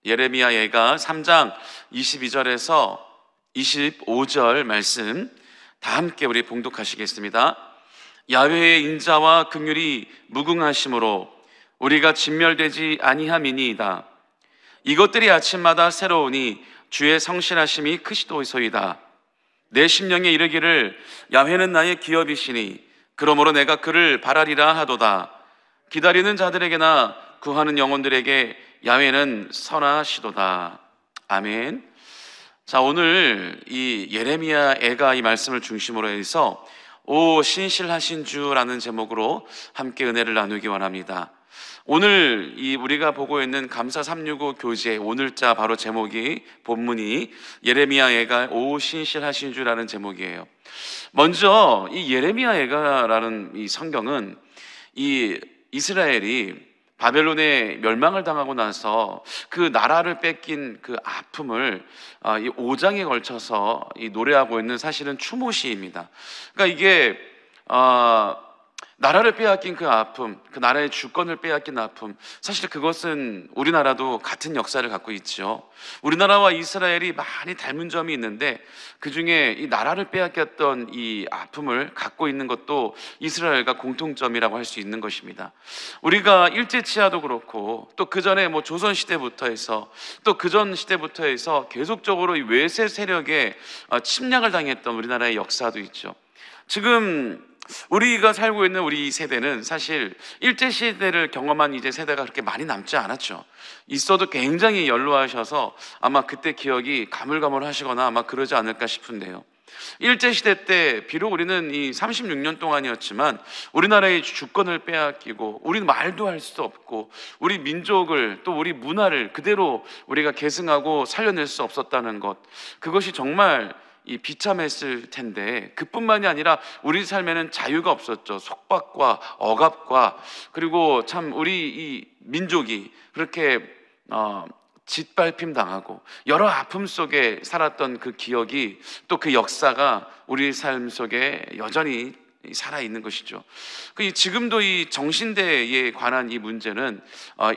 예레미야 예가 3장 22절에서 25절 말씀 다 함께 우리 봉독하시겠습니다. 야훼의 인자와 긍휼이 무궁하심으로 우리가 진멸되지 아니함이니이다. 이것들이 아침마다 새로우니 주의 성실하심이 크시도소이다. 내 심령에 이르기를 야훼는 나의 기업이시니 그러므로 내가 그를 바라리라 하도다. 기다리는 자들에게나 구하는 영혼들에게 야훼는 선하시도다. 아멘. 자, 오늘 이 예레미야 애가 이 말씀을 중심으로 해서 오 신실하신 주라는 제목으로 함께 은혜를 나누기 원합니다. 오늘 이 우리가 보고 있는 감사 365 교재 오늘자 바로 제목이 본문이 예레미야 애가 오 신실하신 주라는 제목이에요. 먼저 이 예레미야 애가라는 이 성경은 이 이스라엘이 바벨론에 멸망을 당하고 나서 그 나라를 뺏긴 그 아픔을 이 5장에 걸쳐서 이 노래하고 있는 사실은 추모시입니다. 그러니까 이게 나라를 빼앗긴 그 아픔, 그 나라의 주권을 빼앗긴 아픔, 사실 그것은 우리나라도 같은 역사를 갖고 있죠. 우리나라와 이스라엘이 많이 닮은 점이 있는데 그 중에 이 나라를 빼앗겼던 이 아픔을 갖고 있는 것도 이스라엘과 공통점이라고 할 수 있는 것입니다. 우리가 일제치하도 그렇고 또 그 전에 뭐 조선시대부터 해서 또 그 전 시대부터 해서 계속적으로 이 외세 세력에 침략을 당했던 우리나라의 역사도 있죠. 지금 우리가 살고 있는 우리 세대는 사실 일제시대를 경험한 이제 세대가 그렇게 많이 남지 않았죠. 있어도 굉장히 연로하셔서 아마 그때 기억이 가물가물하시거나 아마 그러지 않을까 싶은데요. 일제시대 때 비록 우리는 이 36년 동안이었지만 우리나라의 주권을 빼앗기고 우리는 말도 할 수 없고 우리 민족을 또 우리 문화를 그대로 우리가 계승하고 살려낼 수 없었다는 것, 그것이 정말 이 비참했을 텐데 그뿐만이 아니라 우리 삶에는 자유가 없었죠. 속박과 억압과 그리고 참 우리 이 민족이 그렇게 짓밟힘 당하고 여러 아픔 속에 살았던 그 기억이 또 그 역사가 우리 삶 속에 여전히 살아있는 것이죠. 지금도 이 정신대에 관한 이 문제는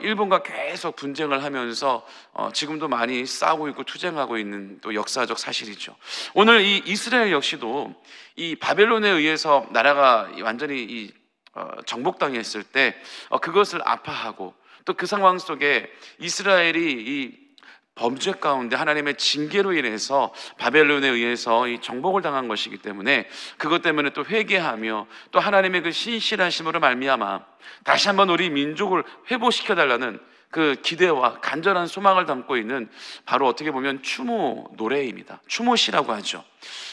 일본과 계속 분쟁을 하면서 지금도 많이 싸우고 있고 투쟁하고 있는 또 역사적 사실이죠. 오늘 이 이스라엘 역시도 이 바벨론에 의해서 나라가 완전히 정복당했을 때 그것을 아파하고 또 그 상황 속에 이스라엘이 이 범죄 가운데 하나님의 징계로 인해서 바벨론에 의해서 이 정복을 당한 것이기 때문에 그것 때문에 또 회개하며 또 하나님의 그 신실하심으로 말미암아 다시 한번 우리 민족을 회복시켜 달라는 그 기대와 간절한 소망을 담고 있는 바로 어떻게 보면 추모 노래입니다. 추모시라고 하죠.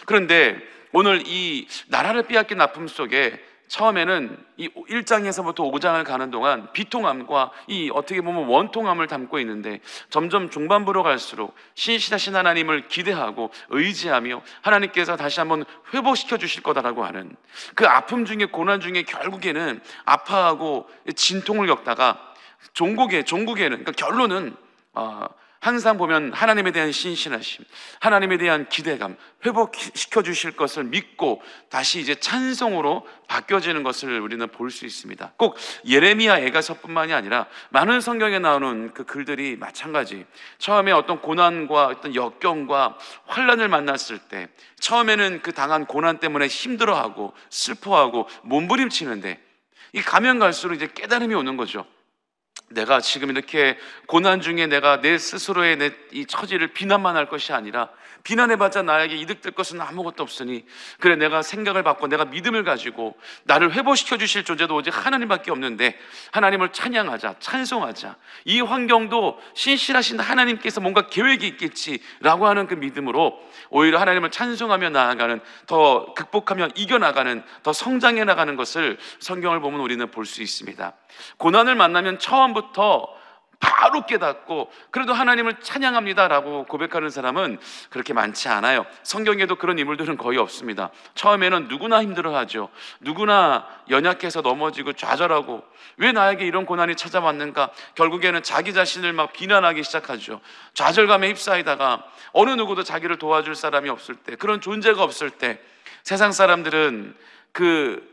그런데 오늘 이 나라를 빼앗긴 아픔 속에 처음에는 이 1장에서부터 5장을 가는 동안 비통함과 이 어떻게 보면 원통함을 담고 있는데 점점 중반부로 갈수록 신실하신 하나님을 기대하고 의지하며 하나님께서 다시 한번 회복시켜 주실 거다라고 하는 그 아픔 중에 고난 중에 결국에는 아파하고 진통을 겪다가 종국에는 그러니까 결론은 항상 보면 하나님에 대한 신실하심, 하나님에 대한 기대감, 회복시켜 주실 것을 믿고 다시 이제 찬송으로 바뀌어지는 것을 우리는 볼 수 있습니다. 꼭 예레미야 애가서뿐만이 아니라 많은 성경에 나오는 그 글들이 마찬가지. 처음에 어떤 고난과 어떤 역경과 환난을 만났을 때 처음에는 그 당한 고난 때문에 힘들어하고 슬퍼하고 몸부림치는데 이 가면 갈수록 이제 깨달음이 오는 거죠. 내가 지금 이렇게 고난 중에 내가 내 스스로의 내 이 처지를 비난만 할 것이 아니라 비난해봤자 나에게 이득될 것은 아무것도 없으니 그래 내가 생각을 바꿔 내가 믿음을 가지고 나를 회복시켜 주실 존재도 오직 하나님밖에 없는데 하나님을 찬양하자, 찬송하자. 이 환경도 신실하신 하나님께서 뭔가 계획이 있겠지라고 하는 그 믿음으로 오히려 하나님을 찬송하며 나아가는, 더 극복하며 이겨나가는, 더 성장해 나가는 것을 성경을 보면 우리는 볼 수 있습니다. 고난을 만나면 처음부터 바로 깨닫고 그래도 하나님을 찬양합니다라고 고백하는 사람은 그렇게 많지 않아요. 성경에도 그런 인물들은 거의 없습니다. 처음에는 누구나 힘들어하죠. 누구나 연약해서 넘어지고 좌절하고 왜 나에게 이런 고난이 찾아왔는가, 결국에는 자기 자신을 막 비난하기 시작하죠. 좌절감에 휩싸이다가 어느 누구도 자기를 도와줄 사람이 없을 때, 그런 존재가 없을 때 세상 사람들은 그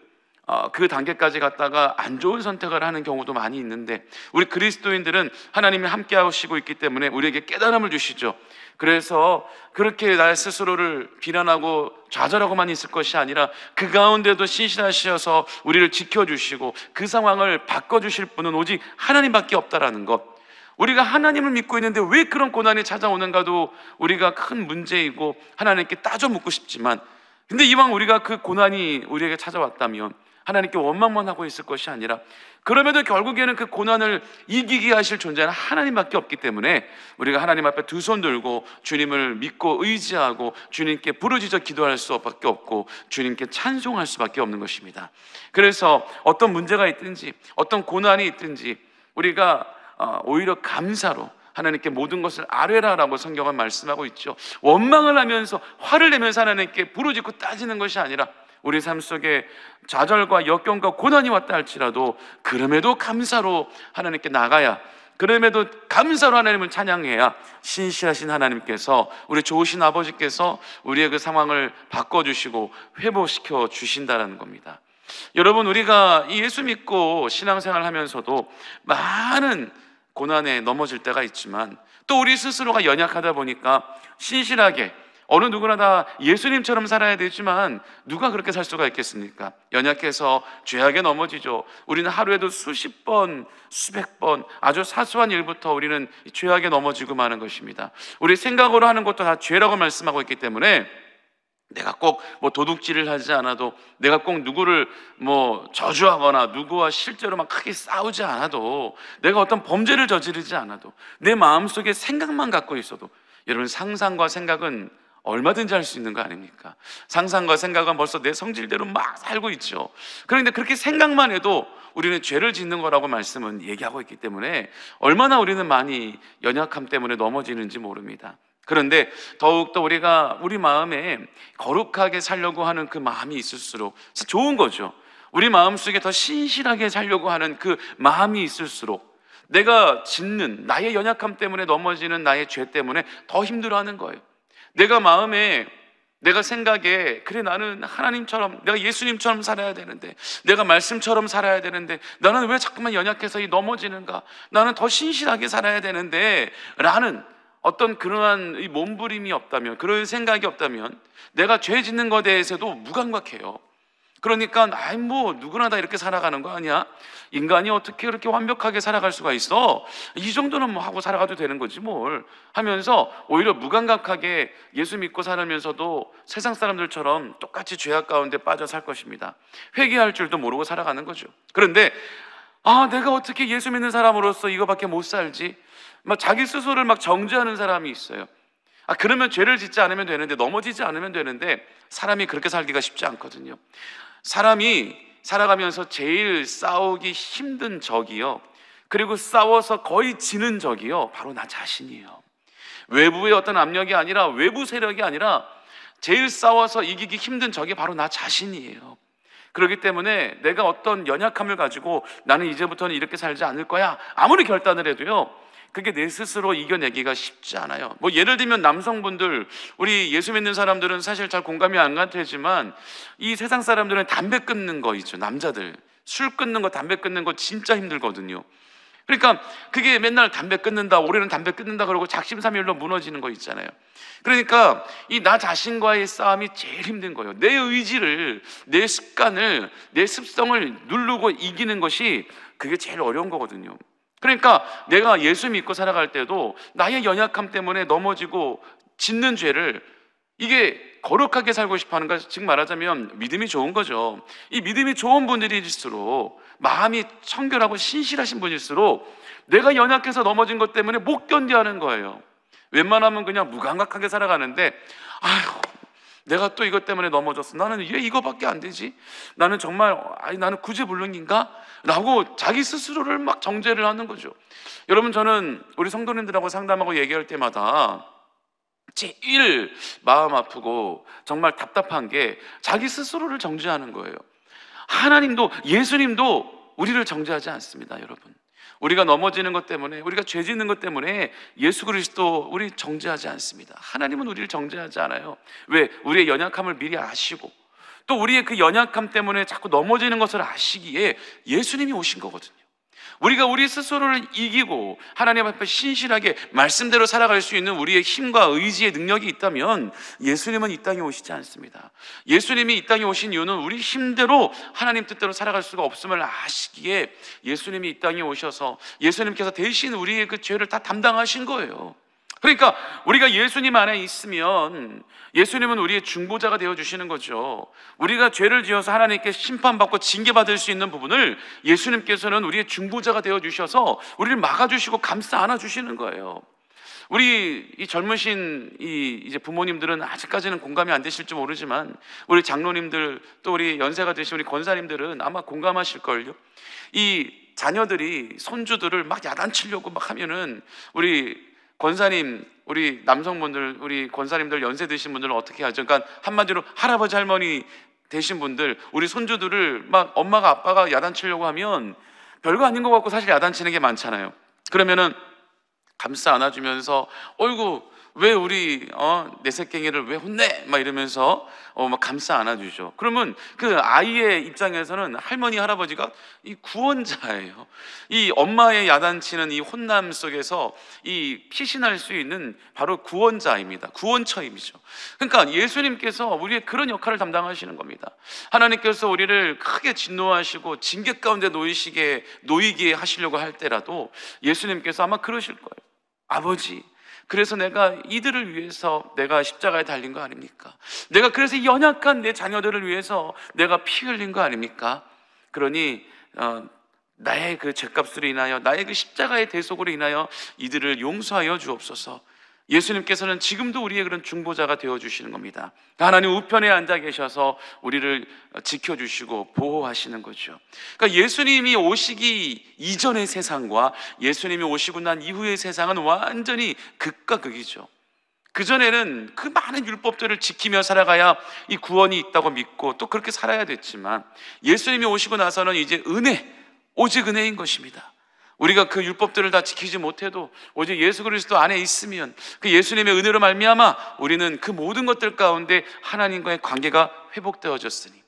그 단계까지 갔다가 안 좋은 선택을 하는 경우도 많이 있는데, 우리 그리스도인들은 하나님이 함께 하시고 있기 때문에 우리에게 깨달음을 주시죠. 그래서 그렇게 나 스스로를 비난하고 좌절하고만 있을 것이 아니라 그 가운데도 신실하셔서 우리를 지켜주시고 그 상황을 바꿔주실 분은 오직 하나님밖에 없다라는 것, 우리가 하나님을 믿고 있는데 왜 그런 고난이 찾아오는가도 우리가 큰 문제이고 하나님께 따져 묻고 싶지만, 근데 이왕 우리가 그 고난이 우리에게 찾아왔다면 하나님께 원망만 하고 있을 것이 아니라, 그럼에도 결국에는 그 고난을 이기게 하실 존재는 하나님밖에 없기 때문에 우리가 하나님 앞에 두 손 들고 주님을 믿고 의지하고 주님께 부르짖어 기도할 수밖에 없고 주님께 찬송할 수밖에 없는 것입니다. 그래서 어떤 문제가 있든지 어떤 고난이 있든지 우리가 오히려 감사로 하나님께 모든 것을 아뢰라라고 성경은 말씀하고 있죠. 원망을 하면서 화를 내면서 하나님께 부르짖고 따지는 것이 아니라 우리 삶 속에 좌절과 역경과 고난이 왔다 할지라도 그럼에도 감사로 하나님께 나가야, 그럼에도 감사로 하나님을 찬양해야 신실하신 하나님께서, 우리 좋으신 아버지께서 우리의 그 상황을 바꿔주시고 회복시켜 주신다는 겁니다. 여러분, 우리가 이 예수 믿고 신앙생활을 하면서도 많은 고난에 넘어질 때가 있지만 또 우리 스스로가 연약하다 보니까 신실하게, 어느 누구나 다 예수님처럼 살아야 되지만 누가 그렇게 살 수가 있겠습니까? 연약해서 죄악에 넘어지죠. 우리는 하루에도 수십 번, 수백 번 아주 사소한 일부터 우리는 죄악에 넘어지고 마는 것입니다. 우리 생각으로 하는 것도 다 죄라고 말씀하고 있기 때문에 내가 꼭 도둑질을 하지 않아도, 내가 꼭 누구를 저주하거나 누구와 실제로 막 크게 싸우지 않아도, 내가 어떤 범죄를 저지르지 않아도, 내 마음속에 생각만 갖고 있어도, 여러분, 상상과 생각은 얼마든지 할 수 있는 거 아닙니까? 상상과 생각은 벌써 내 성질대로 막 살고 있죠. 그런데 그렇게 생각만 해도 우리는 죄를 짓는 거라고 말씀은 얘기하고 있기 때문에 얼마나 우리는 많이 연약함 때문에 넘어지는지 모릅니다. 그런데 더욱더 우리가 우리 마음에 거룩하게 살려고 하는 그 마음이 있을수록 좋은 거죠. 우리 마음속에 더 신실하게 살려고 하는 그 마음이 있을수록 내가 짓는, 나의 연약함 때문에 넘어지는 나의 죄 때문에 더 힘들어하는 거예요. 내가 마음에, 내가 생각에, 그래 나는 하나님처럼, 내가 예수님처럼 살아야 되는데, 내가 말씀처럼 살아야 되는데 나는 왜 자꾸만 연약해서 넘어지는가, 나는 더 신실하게 살아야 되는데 라는 어떤 그러한 이 몸부림이 없다면, 그런 생각이 없다면 내가 죄 짓는 것에 대해서도 무감각해요. 그러니까 누구나 다 이렇게 살아가는 거 아니야? 인간이 어떻게 그렇게 완벽하게 살아갈 수가 있어? 이 정도는 하고 살아가도 되는 거지 뭘, 하면서 오히려 무감각하게 예수 믿고 살면서도 세상 사람들처럼 똑같이 죄악 가운데 빠져 살 것입니다. 회개할 줄도 모르고 살아가는 거죠. 그런데 내가 어떻게 예수 믿는 사람으로서 이거밖에 못 살지? 자기 스스로를 막 정죄하는 사람이 있어요. 그러면 죄를 짓지 않으면 되는데, 넘어지지 않으면 되는데, 사람이 그렇게 살기가 쉽지 않거든요. 사람이 살아가면서 제일 싸우기 힘든 적이요, 그리고 싸워서 거의 지는 적이요, 바로 나 자신이에요. 외부의 어떤 압력이 아니라, 외부 세력이 아니라 제일 싸워서 이기기 힘든 적이 바로 나 자신이에요. 그렇기 때문에 내가 어떤 연약함을 가지고 나는 이제부터는 이렇게 살지 않을 거야, 아무리 결단을 해도요, 그게 내 스스로 이겨내기가 쉽지 않아요. 예를 들면 남성분들, 우리 예수 믿는 사람들은 사실 잘 공감이 안 갈 테지만 이 세상 사람들은 담배 끊는 거 있죠. 남자들 술 끊는 거, 담배 끊는 거 진짜 힘들거든요. 그러니까 그게 맨날 담배 끊는다, 올해는 담배 끊는다 그러고 작심삼일로 무너지는 거 있잖아요. 그러니까 이 나 자신과의 싸움이 제일 힘든 거예요. 내 의지를, 내 습관을, 내 습성을 누르고 이기는 것이 그게 제일 어려운 거거든요. 그러니까 내가 예수 믿고 살아갈 때도 나의 연약함 때문에 넘어지고 짓는 죄를, 이게 거룩하게 살고 싶어 하는 것, 즉 말하자면 믿음이 좋은 거죠. 이 믿음이 좋은 분들일수록, 마음이 청결하고 신실하신 분일수록 내가 연약해서 넘어진 것 때문에 못 견뎌하는 거예요. 웬만하면 그냥 무감각하게 살아가는데, 내가 또 이것 때문에 넘어졌어, 나는 왜 이거밖에 안 되지, 나는 정말 나는 구제불능인가? 라고 자기 스스로를 막 정죄를 하는 거죠. 여러분, 저는 우리 성도님들하고 상담하고 얘기할 때마다 제일 마음 아프고 정말 답답한 게 자기 스스로를 정죄하는 거예요. 하나님도, 예수님도 우리를 정죄하지 않습니다. 여러분, 우리가 넘어지는 것 때문에, 우리가 죄 짓는 것 때문에 예수 그리스도 우리 정죄하지 않습니다. 하나님은 우리를 정죄하지 않아요. 왜? 우리의 연약함을 미리 아시고, 또 우리의 그 연약함 때문에 자꾸 넘어지는 것을 아시기에 예수님이 오신 거거든요. 우리가 우리 스스로를 이기고 하나님 앞에 신실하게 말씀대로 살아갈 수 있는 우리의 힘과 의지의 능력이 있다면 예수님은 이 땅에 오시지 않습니다. 예수님이 이 땅에 오신 이유는 우리 힘대로 하나님 뜻대로 살아갈 수가 없음을 아시기에 예수님이 이 땅에 오셔서 예수님께서 대신 우리의 그 죄를 다 담당하신 거예요. 그러니까 우리가 예수님 안에 있으면 예수님은 우리의 중보자가 되어주시는 거죠. 우리가 죄를 지어서 하나님께 심판받고 징계받을 수 있는 부분을 예수님께서는 우리의 중보자가 되어주셔서 우리를 막아주시고 감싸 안아주시는 거예요. 우리 이 젊으신 이제 부모님들은 아직까지는 공감이 안 되실지 모르지만 우리 장로님들 또 우리 연세가 되신 우리 권사님들은 아마 공감하실걸요. 이 자녀들이 손주들을 막 야단치려고 막 하면은 우리 권사님, 우리 남성분들, 우리 권사님들 연세 드신 분들은 어떻게 하죠? 그러니까 한마디로 할아버지 할머니 되신 분들, 우리 손주들을 막 엄마가 아빠가 야단치려고 하면 별거 아닌 것 같고 사실 야단치는 게 많잖아요. 그러면은 감싸 안아주면서 어이구 왜 우리 내 새끼를 왜 혼내? 막 이러면서 막 감싸 안아주죠. 그러면 그 아이의 입장에서는 할머니 할아버지가 이 구원자예요. 이 엄마의 야단치는 이 혼남 속에서 이 피신할 수 있는 바로 구원자입니다. 구원처임이죠. 그러니까 예수님께서 우리의 그런 역할을 담당하시는 겁니다. 하나님께서 우리를 크게 진노하시고 징계 가운데 놓이게 하시려고 할 때라도 예수님께서 아마 그러실 거예요. 아버지, 그래서 내가 이들을 위해서 내가 십자가에 달린 거 아닙니까? 내가 그래서 연약한 내 자녀들을 위해서 내가 피 흘린 거 아닙니까? 그러니 나의 그 죄값으로 인하여 나의 그 십자가의 대속으로 인하여 이들을 용서하여 주옵소서. 예수님께서는 지금도 우리의 그런 중보자가 되어주시는 겁니다. 하나님 우편에 앉아 계셔서 우리를 지켜주시고 보호하시는 거죠. 그러니까 예수님이 오시기 이전의 세상과 예수님이 오시고 난 이후의 세상은 완전히 극과 극이죠. 그전에는 그 많은 율법들을 지키며 살아가야 이 구원이 있다고 믿고 또 그렇게 살아야 됐지만 예수님이 오시고 나서는 이제 은혜, 오직 은혜인 것입니다. 우리가 그 율법들을 다 지키지 못해도 오직 예수 그리스도 안에 있으면 그 예수님의 은혜로 말미암아 우리는 그 모든 것들 가운데 하나님과의 관계가 회복되어졌으니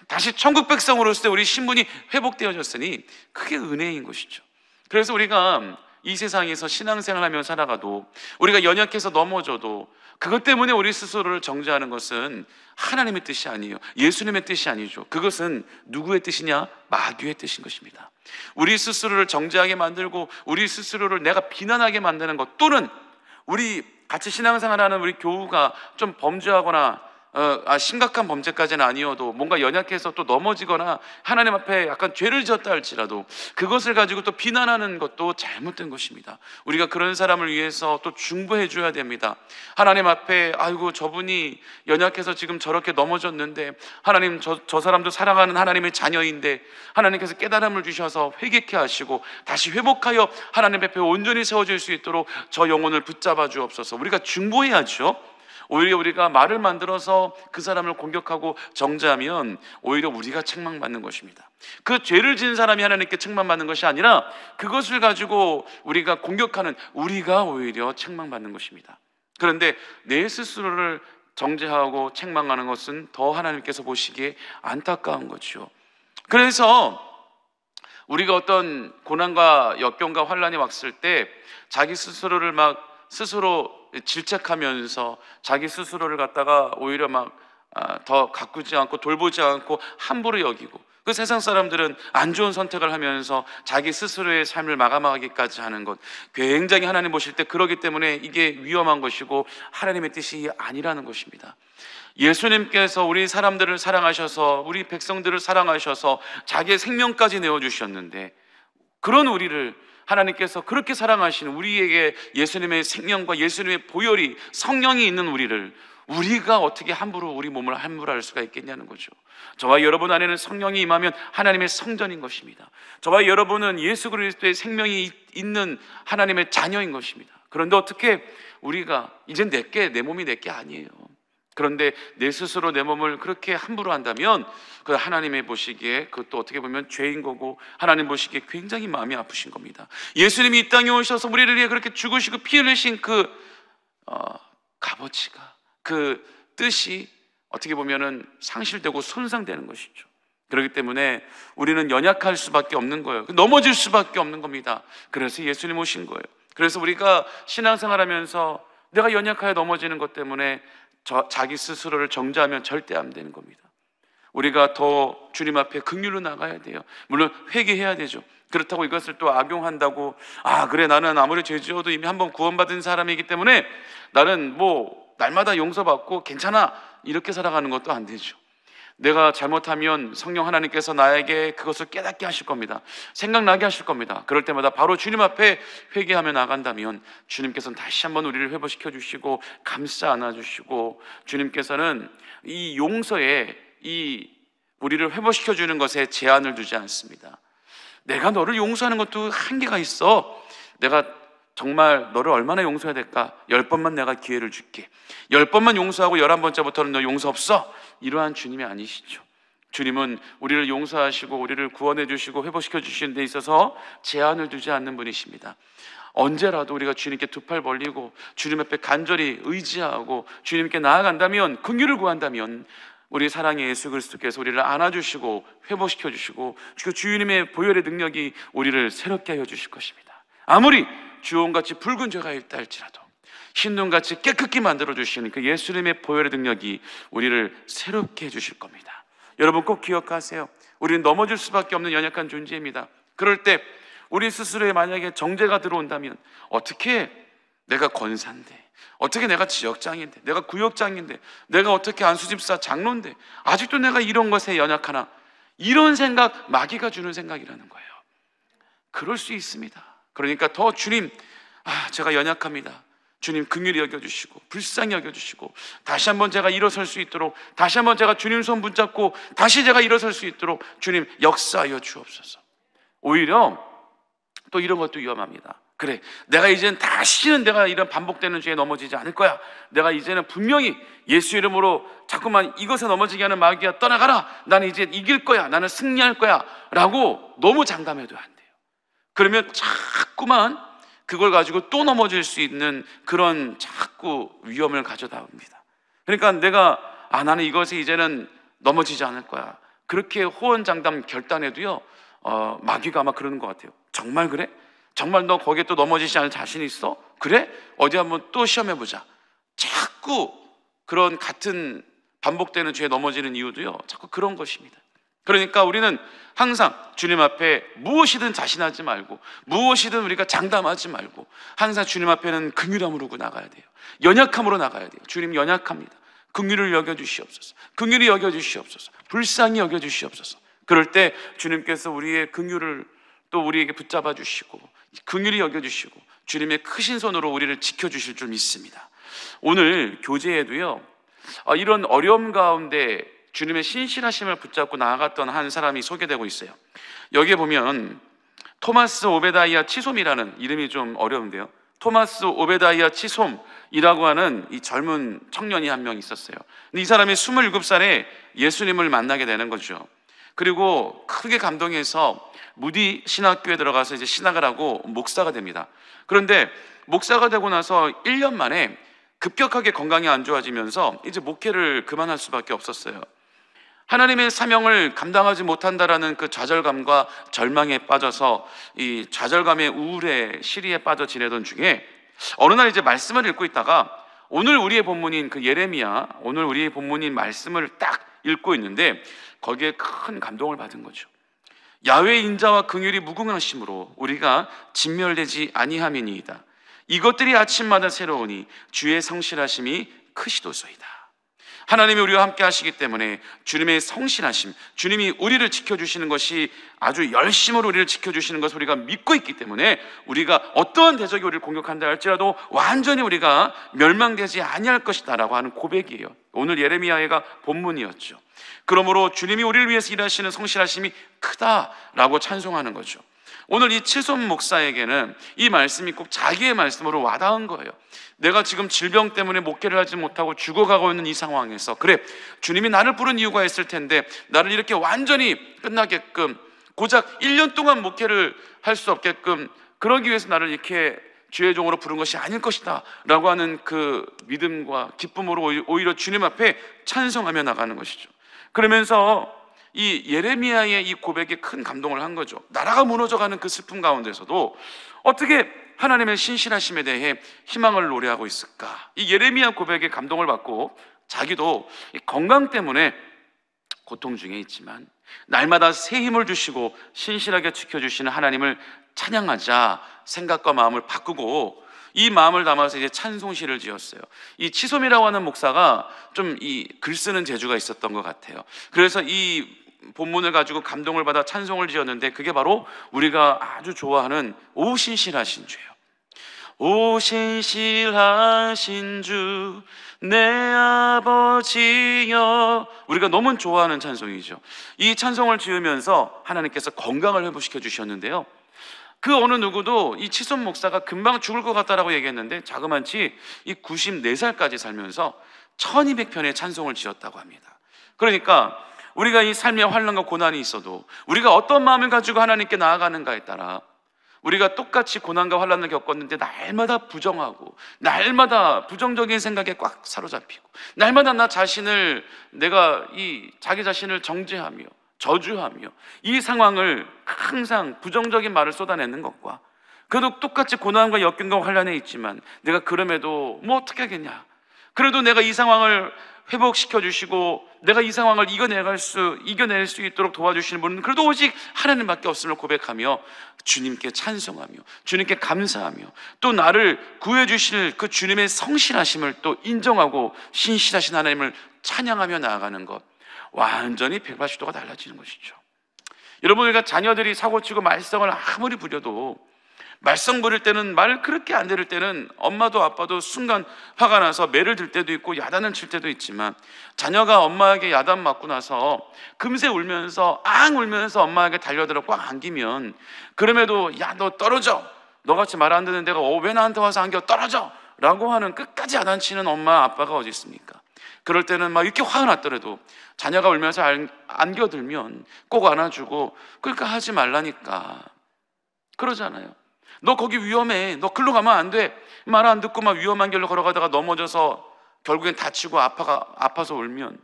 다시 천국 백성으로서 우리 신분이 회복되어졌으니 그게 은혜인 것이죠. 그래서 우리가 이 세상에서 신앙생활하며 살아가도 우리가 연약해서 넘어져도 그것 때문에 우리 스스로를 정죄하는 것은 하나님의 뜻이 아니에요. 예수님의 뜻이 아니죠. 그것은 누구의 뜻이냐? 마귀의 뜻인 것입니다. 우리 스스로를 정죄하게 만들고 우리 스스로를 내가 비난하게 만드는 것, 또는 우리 같이 신앙생활하는 우리 교우가 좀 범죄하거나 심각한 범죄까지는 아니어도 뭔가 연약해서 또 넘어지거나 하나님 앞에 약간 죄를 지었다 할지라도 그것을 가지고 또 비난하는 것도 잘못된 것입니다. 우리가 그런 사람을 위해서 또 중보해 줘야 됩니다. 하나님 앞에 아이고 저분이 연약해서 지금 저렇게 넘어졌는데 하나님 저 사람도 사랑하는 하나님의 자녀인데 하나님께서 깨달음을 주셔서 회개케 하시고 다시 회복하여 하나님 앞에 온전히 세워질 수 있도록 저 영혼을 붙잡아 주옵소서. 우리가 중보해야죠. 오히려 우리가 말을 만들어서 그 사람을 공격하고 정죄하면 오히려 우리가 책망받는 것입니다. 그 죄를 지은 사람이 하나님께 책망받는 것이 아니라 그것을 가지고 우리가 공격하는 우리가 오히려 책망받는 것입니다. 그런데 내 스스로를 정죄하고 책망하는 것은 더 하나님께서 보시기에 안타까운 거죠. 그래서 우리가 어떤 고난과 역경과 환난이 왔을 때 자기 스스로를 스스로 질책하면서 자기 스스로를 갖다가 오히려 더 가꾸지 않고 돌보지 않고 함부로 여기고 그 세상 사람들은 안 좋은 선택을 하면서 자기 스스로의 삶을 마감하기까지 하는 것, 굉장히 하나님 보실 때 그러기 때문에 이게 위험한 것이고 하나님의 뜻이 아니라는 것입니다. 예수님께서 우리 사람들을 사랑하셔서 우리 백성들을 사랑하셔서 자기의 생명까지 내어주셨는데 그런 우리를 하나님께서 그렇게 사랑하시는 우리에게 예수님의 생명과 예수님의 보혈이 성령이 있는 우리가 어떻게 함부로 우리 몸을 함부로 할 수가 있겠냐는 거죠. 저와 여러분 안에는 성령이 임하면 하나님의 성전인 것입니다. 저와 여러분은 예수 그리스도의 생명이 있는 하나님의 자녀인 것입니다. 그런데 어떻게 우리가 이젠 내 몸이 내게 아니에요. 그런데 내 스스로 내 몸을 그렇게 함부로 한다면 그 하나님의 보시기에 그것도 어떻게 보면 죄인 거고 하나님 보시기에 굉장히 마음이 아프신 겁니다. 예수님이 이 땅에 오셔서 우리를 위해 그렇게 죽으시고 피 흘리신 그 값어치가, 그 뜻이 어떻게 보면은 상실되고 손상되는 것이죠. 그렇기 때문에 우리는 연약할 수밖에 없는 거예요. 넘어질 수밖에 없는 겁니다. 그래서 예수님 오신 거예요. 그래서 우리가 신앙생활하면서 내가 연약하여 넘어지는 것 때문에 자기 스스로를 정죄하면 절대 안 되는 겁니다. 우리가 더 주님 앞에 긍휼로 나가야 돼요. 물론 회개해야 되죠. 그렇다고 이것을 또 악용한다고 그래 나는 아무리 죄 지어도 이미 한번 구원받은 사람이기 때문에 나는 뭐 날마다 용서받고 괜찮아 이렇게 살아가는 것도 안 되죠. 내가 잘못하면 성령 하나님께서 나에게 그것을 깨닫게 하실 겁니다. 생각나게 하실 겁니다. 그럴 때마다 바로 주님 앞에 회개하며 나간다면 주님께서는 다시 한번 우리를 회복시켜 주시고 감싸 안아주시고, 주님께서는 이 용서에 이 우리를 회복시켜 주는 것에 제한을 두지 않습니다. 내가 너를 용서하는 것도 한계가 있어. 내가 정말 너를 얼마나 용서해야 될까? 10번만 내가 기회를 줄게. 10번만 용서하고 11번째부터는 너 용서 없어. 이러한 주님이 아니시죠. 주님은 우리를 용서하시고 우리를 구원해 주시고 회복시켜 주시는 데 있어서 제한을 두지 않는 분이십니다. 언제라도 우리가 주님께 두 팔 벌리고 주님 앞에 간절히 의지하고 주님께 나아간다면, 긍휼을 구한다면 우리 사랑의 예수 그리스도께서 우리를 안아주시고 회복시켜 주시고 그 주님의 보혈의 능력이 우리를 새롭게 하여 주실 것입니다. 아무리 주홍같이 붉은 죄가 있다 할지라도 흰눈같이 깨끗게 만들어 주시는 그 예수님의 보혈의 능력이 우리를 새롭게 해주실 겁니다. 여러분 꼭 기억하세요. 우리는 넘어질 수밖에 없는 연약한 존재입니다. 그럴 때 우리 스스로에 만약에 정죄가 들어온다면, 어떻게 내가 권사인데, 어떻게 내가 지역장인데, 내가 구역장인데, 내가 어떻게 안수집사 장로인데 아직도 내가 이런 것에 연약하나, 이런 생각, 마귀가 주는 생각이라는 거예요. 그럴 수 있습니다. 그러니까 더 주님, 제가 연약합니다. 주님 긍휼히 여겨주시고 불쌍히 여겨주시고 다시 한번 제가 일어설 수 있도록, 다시 한번 제가 주님 손 붙잡고 다시 제가 일어설 수 있도록 주님 역사하여 주옵소서. 오히려 또 이런 것도 위험합니다. 그래, 내가 이제는 다시는 내가 이런 반복되는 죄에 넘어지지 않을 거야. 내가 이제는 분명히 예수 이름으로 자꾸만 이것에 넘어지게 하는 마귀야 떠나가라. 나는 이제 이길 거야. 나는 승리할 거야 라고 너무 장담해도 안 돼요. 그러면 자꾸만 그걸 가지고 또 넘어질 수 있는 그런 자꾸 위험을 가져다 옵니다. 그러니까 내가 나는 이것에 이제는 넘어지지 않을 거야, 그렇게 호언장담 결단해도요, 마귀가 아마 그러는 것 같아요. 정말 그래? 정말 너 거기에 또 넘어지지 않을 자신 있어? 그래? 어디 한번 또 시험해보자. 자꾸 그런 같은 반복되는 죄에 넘어지는 이유도요, 자꾸 그런 것입니다. 그러니까 우리는 항상 주님 앞에 무엇이든 자신하지 말고, 무엇이든 우리가 장담하지 말고, 항상 주님 앞에는 긍휼함으로 나가야 돼요. 연약함으로 나가야 돼요. 주님 연약합니다. 긍휼을 여겨주시옵소서. 긍휼히 여겨주시옵소서. 불쌍히 여겨주시옵소서. 그럴 때 주님께서 우리의 긍휼을 또 우리에게 붙잡아 주시고 긍휼히 여겨주시고 주님의 크신 손으로 우리를 지켜주실 줄 믿습니다. 오늘 교제에도요, 이런 어려움 가운데 주님의 신실하심을 붙잡고 나아갔던 한 사람이 소개되고 있어요. 여기에 보면 토마스 오베다이아 치솜이라는, 이름이 좀 어려운데요, 토마스 오베다이아 치솜이라고 하는 이 젊은 청년이 한 명 있었어요. 근데 이 사람이 27살에 예수님을 만나게 되는 거죠. 그리고 크게 감동해서 무디 신학교에 들어가서 이제 신학을 하고 목사가 됩니다. 그런데 목사가 되고 나서 1년 만에 급격하게 건강이 안 좋아지면서 이제 목회를 그만할 수밖에 없었어요. 하나님의 사명을 감당하지 못한다라는 그 좌절감과 절망에 빠져서 이 좌절감의 우울의 시리에 빠져 지내던 중에 어느 날 이제 말씀을 읽고 있다가 오늘 우리의 본문인 그 예레미야, 오늘 우리의 본문인 말씀을 딱 읽고 있는데 거기에 큰 감동을 받은 거죠. 야훼 인자와 긍휼이 무궁하심으로 우리가 진멸되지 아니함이니이다. 이것들이 아침마다 새로우니 주의 성실하심이 크시도소이다. 하나님이 우리와 함께 하시기 때문에 주님의 성실하심, 주님이 우리를 지켜주시는 것이, 아주 열심으로 우리를 지켜주시는 것을 우리가 믿고 있기 때문에 우리가 어떠한 대적이 우리를 공격한다 할지라도 완전히 우리가 멸망되지 아니할 것이다 라고 하는 고백이에요. 오늘 예레미야가 본문이었죠. 그러므로 주님이 우리를 위해서 일하시는 성실하심이 크다라고 찬송하는 거죠. 오늘 이 칠솜 목사에게는 이 말씀이 꼭 자기의 말씀으로 와닿은 거예요. 내가 지금 질병 때문에 목회를 하지 못하고 죽어가고 있는 이 상황에서, 그래, 주님이 나를 부른 이유가 있을 텐데 나를 이렇게 완전히 끝나게끔, 고작 1년 동안 목회를 할 수 없게끔, 그러기 위해서 나를 이렇게 주의 종으로 부른 것이 아닐 것이다 라고 하는 그 믿음과 기쁨으로 오히려 주님 앞에 찬송하며 나가는 것이죠. 그러면서 이 예레미야의 이 고백에 큰 감동을 한 거죠. 나라가 무너져가는 그 슬픔 가운데서도 어떻게 하나님의 신실하심에 대해 희망을 노래하고 있을까? 이 예레미야 고백에 감동을 받고 자기도 이 건강 때문에 고통 중에 있지만 날마다 새 힘을 주시고 신실하게 지켜주시는 하나님을 찬양하자 생각과 마음을 바꾸고 이 마음을 담아서 이제 찬송시를 지었어요. 이 치솜이라고 하는 목사가 좀 이 글 쓰는 재주가 있었던 것 같아요. 그래서 이 본문을 가지고 감동을 받아 찬송을 지었는데 그게 바로 우리가 아주 좋아하는 오 신실하신 주예요. 오 신실하신 주 내 아버지여, 우리가 너무 좋아하는 찬송이죠. 이 찬송을 지으면서 하나님께서 건강을 회복시켜 주셨는데요, 그 어느 누구도 이 치솜 목사가 금방 죽을 것 같다라고 얘기했는데 자그마치 이 94살까지 살면서 1200편의 찬송을 지었다고 합니다. 그러니까 우리가 이 삶의 환난과 고난이 있어도 우리가 어떤 마음을 가지고 하나님께 나아가는가에 따라 우리가 똑같이 고난과 환난을 겪었는데 날마다 부정하고 날마다 부정적인 생각에 꽉 사로잡히고 날마다 나 자신을 내가 이 자기 자신을 정죄하며 저주하며 이 상황을 항상 부정적인 말을 쏟아내는 것과 그래도 똑같이 고난과 역경과 환난에 있지만 내가 그럼에도 뭐 어떻게 하겠냐, 그래도 내가 이 상황을 회복시켜 주시고 내가 이 상황을 이겨낼 수 있도록 도와주시는 분은 그래도 오직 하나님밖에 없음을 고백하며 주님께 찬송하며 주님께 감사하며 또 나를 구해 주실 그 주님의 성실하심을 또 인정하고 신실하신 하나님을 찬양하며 나아가는 것, 완전히 180도가 달라지는 것이죠. 여러분, 우리가 자녀들이 사고치고 말썽을 아무리 부려도 말썽 부릴 때는 말 그렇게 안 들을 때는 엄마도 아빠도 순간 화가 나서 매를 들 때도 있고 야단을 칠 때도 있지만 자녀가 엄마에게 야단 맞고 나서 금세 울면서 엄마에게 달려들어 꽉 안기면 그럼에도 야 너 떨어져, 너같이 말 안 듣는 내가 왜 나한테 와서 안겨, 떨어져 라고 하는 끝까지 야단치는 엄마 아빠가 어디 있습니까? 그럴 때는 막 이렇게 화가 났더라도 자녀가 울면서 안겨들면 꼭 안아주고 그러니까 하지 말라니까 그러잖아요. 너 거기 위험해, 너 글로 가면 안 돼, 말 안 듣고 막 위험한 길로 걸어가다가 넘어져서 결국엔 다치고 아파서 울면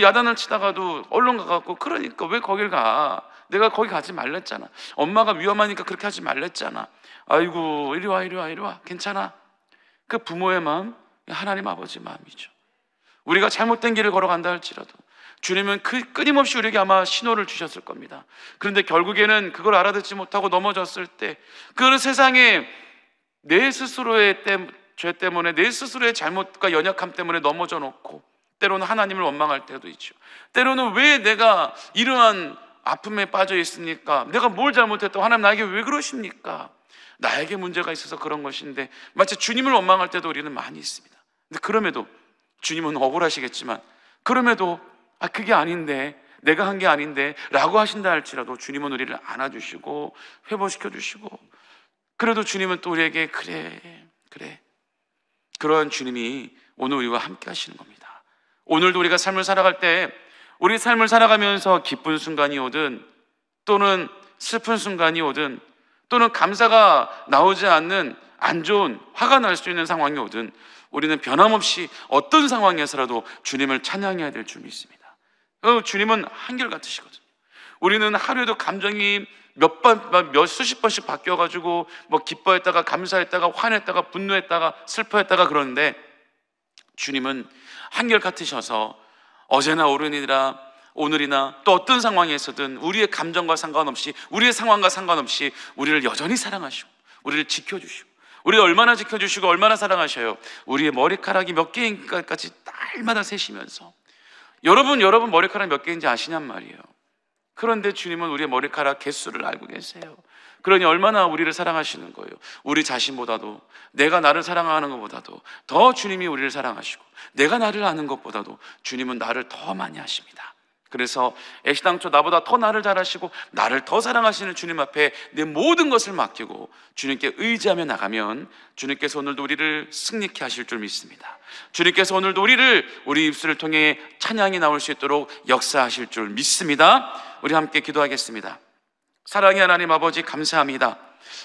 야단을 치다가도 얼른 가갖고 그러니까 왜 거길 가, 내가 거기 가지 말랬잖아, 엄마가 위험하니까 그렇게 하지 말랬잖아, 아이고 이리 와 괜찮아. 그 부모의 마음, 하나님 아버지 마음이죠. 우리가 잘못된 길을 걸어간다 할지라도 주님은 끊임없이 우리에게 아마 신호를 주셨을 겁니다. 그런데 결국에는 그걸 알아듣지 못하고 넘어졌을 때 그거는 세상에 내 스스로의 죄 때문에 내 스스로의 잘못과 연약함 때문에 넘어져 놓고 때로는 하나님을 원망할 때도 있죠. 때로는 왜 내가 이러한 아픔에 빠져 있습니까? 내가 뭘 잘못했다고 하나님 나에게 왜 그러십니까? 나에게 문제가 있어서 그런 것인데 마치 주님을 원망할 때도 우리는 많이 있습니다. 근데 그럼에도 주님은 억울하시겠지만 그럼에도 그게 아닌데, 내가 한 게 아닌데 라고 하신다 할지라도 주님은 우리를 안아주시고 회복시켜 주시고 그래도 주님은 또 우리에게 그래 그러한 주님이 오늘 우리와 함께 하시는 겁니다. 오늘도 우리가 삶을 살아갈 때 우리 삶을 살아가면서 기쁜 순간이 오든 또는 슬픈 순간이 오든 또는 감사가 나오지 않는 안 좋은 화가 날 수 있는 상황이 오든 우리는 변함없이 어떤 상황에서라도 주님을 찬양해야 될 줄 믿습니다. 주님은 한결같으시거든요. 우리는 하루에도 감정이 수십 번씩 바뀌어가지고 기뻐했다가 감사했다가 화냈다가 분노했다가 슬퍼했다가 그러는데 주님은 한결같으셔서 어제나 오늘이나 또 어떤 상황에서든 우리의 감정과 상관없이 우리의 상황과 상관없이 우리를 여전히 사랑하시고 우리를 지켜주시고 우리를 얼마나 지켜주시고 얼마나 사랑하셔요. 우리의 머리카락이 몇 개인가까지 날마다 세시면서 여러분 머리카락 몇 개인지 아시냔 말이에요. 그런데 주님은 우리의 머리카락 개수를 알고 계세요. 그러니 얼마나 우리를 사랑하시는 거예요. 우리 자신보다도 내가 나를 사랑하는 것보다도 더 주님이 우리를 사랑하시고 내가 나를 아는 것보다도 주님은 나를 더 많이 하십니다. 그래서 애시당초 나보다 더 나를 잘 아시고 나를 더 사랑하시는 주님 앞에 내 모든 것을 맡기고 주님께 의지하며 나가면 주님께서 오늘도 우리를 승리케 하실 줄 믿습니다. 주님께서 오늘도 우리 입술을 통해 찬양이 나올 수 있도록 역사하실 줄 믿습니다. 우리 함께 기도하겠습니다. 사랑의 하나님 아버지, 감사합니다.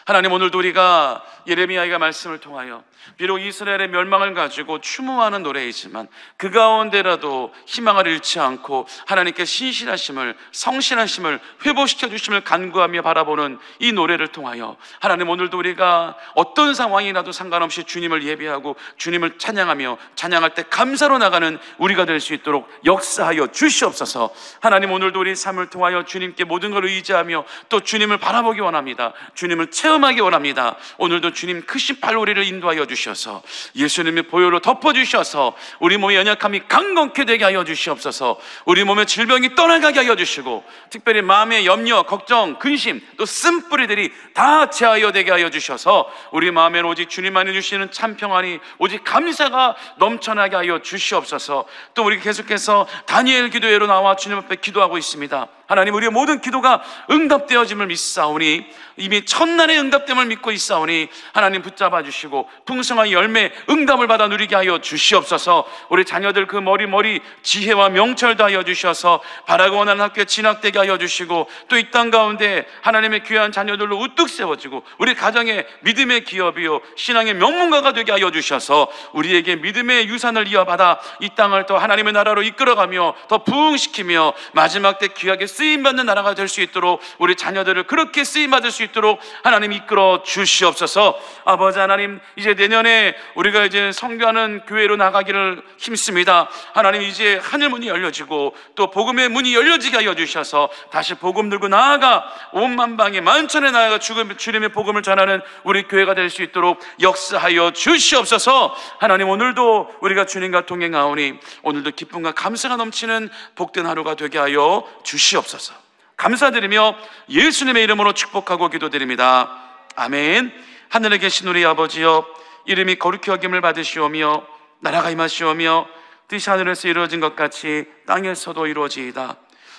하나님, 오늘도 우리가 예레미야가 말씀을 통하여 비록 이스라엘의 멸망을 가지고 추모하는 노래이지만 그 가운데라도 희망을 잃지 않고 하나님께 신실하심을, 성실하심을 회복시켜 주심을 간구하며 바라보는 이 노래를 통하여 하나님, 오늘도 우리가 어떤 상황이라도 상관없이 주님을 예배하고 주님을 찬양하며 찬양할 때 감사로 나가는 우리가 될 수 있도록 역사하여 주시옵소서. 하나님, 오늘도 우리 삶을 통하여 주님께 모든 걸 의지하며 또 주님을 바라보기 원합니다. 주님을 체험하기 원합니다. 오늘도 주님 크신 팔로 우리를 인도하여 주셔서 예수님의 보혈로 덮어주셔서 우리 몸의 연약함이 강건케 되게 하여 주시옵소서. 우리 몸의 질병이 떠나가게 하여 주시고 특별히 마음의 염려, 걱정, 근심 또 쓴뿌리들이 다 제하여 되게 하여 주셔서 우리 마음에는 오직 주님만이 주시는 참 평안이, 오직 감사가 넘쳐나게 하여 주시옵소서. 또 우리 계속해서 다니엘 기도회로 나와 주님 앞에 기도하고 있습니다. 하나님, 우리의 모든 기도가 응답되어짐을 믿사오니, 이미 첫날의 응답됨을 믿고 있사오니 하나님 붙잡아 주시고 풍성한 열매 응답을 받아 누리게 하여 주시옵소서. 우리 자녀들 그 머리 지혜와 명철도 하여 주셔서 바라고 원하는 학교에 진학되게 하여 주시고 또 이 땅 가운데 하나님의 귀한 자녀들로 우뚝 세워지고 우리 가정의 믿음의 기업이요 신앙의 명문가가 되게 하여 주셔서 우리에게 믿음의 유산을 이어받아 이 땅을 더 하나님의 나라로 이끌어가며 더 부흥시키며 마지막 때 귀하게 쓰임받는 나라가 될 수 있도록 우리 자녀들을 그렇게 쓰임받을 수 있도록 하나님 이끌어 주시옵소서. 아버지 하나님, 이제 내년에 우리가 이제 선교하는 교회로 나가기를 힘씁니다. 하나님, 이제 하늘문이 열려지고 또 복음의 문이 열려지게 하여 주셔서 다시 복음 들고 나아가 온 만방에 만천에 나아가 주님의 복음을 전하는 우리 교회가 될 수 있도록 역사하여 주시옵소서. 하나님, 오늘도 우리가 주님과 동행하오니 오늘도 기쁨과 감사가 넘치는 복된 하루가 되게 하여 주시옵소서. 감사드리며 예수님의 이름으로 축복하고 기도드립니다. 아멘. 하늘에 계신 우리 아버지여, 이름이 거룩히 여김을 받으시오며 나라가 임하시오며 뜻이 하늘에서 이루어진 것 같이 땅에서도 이루어지이다.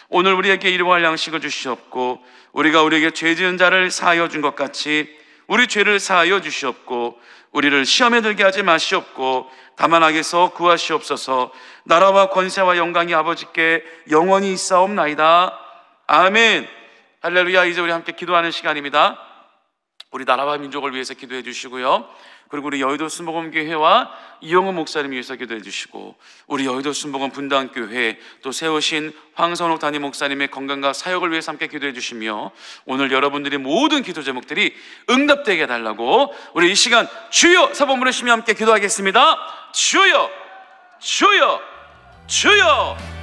오늘 우리에게 일용할 양식을 주시옵고 우리가 우리에게 죄 지은 자를 사하여 준 것 같이 우리 죄를 사하여 주시옵고 우리를 시험에 들게 하지 마시옵고 다만 악에서 구하시옵소서. 나라와 권세와 영광이 아버지께 영원히 있사옵나이다. 아멘. 할렐루야. 이제 우리 함께 기도하는 시간입니다. 우리 나라와 민족을 위해서 기도해 주시고요, 그리고 우리 여의도 순복음교회와 이영호 목사님 위해서 기도해 주시고 우리 여의도 순복음 분당교회 또 세우신 황선옥 담임 목사님의 건강과 사역을 위해서 함께 기도해 주시며 오늘 여러분들의 모든 기도 제목들이 응답되게 해달라고 우리 이 시간 주여 사번 부르시며 함께 기도하겠습니다. 주여, 주여, 주여.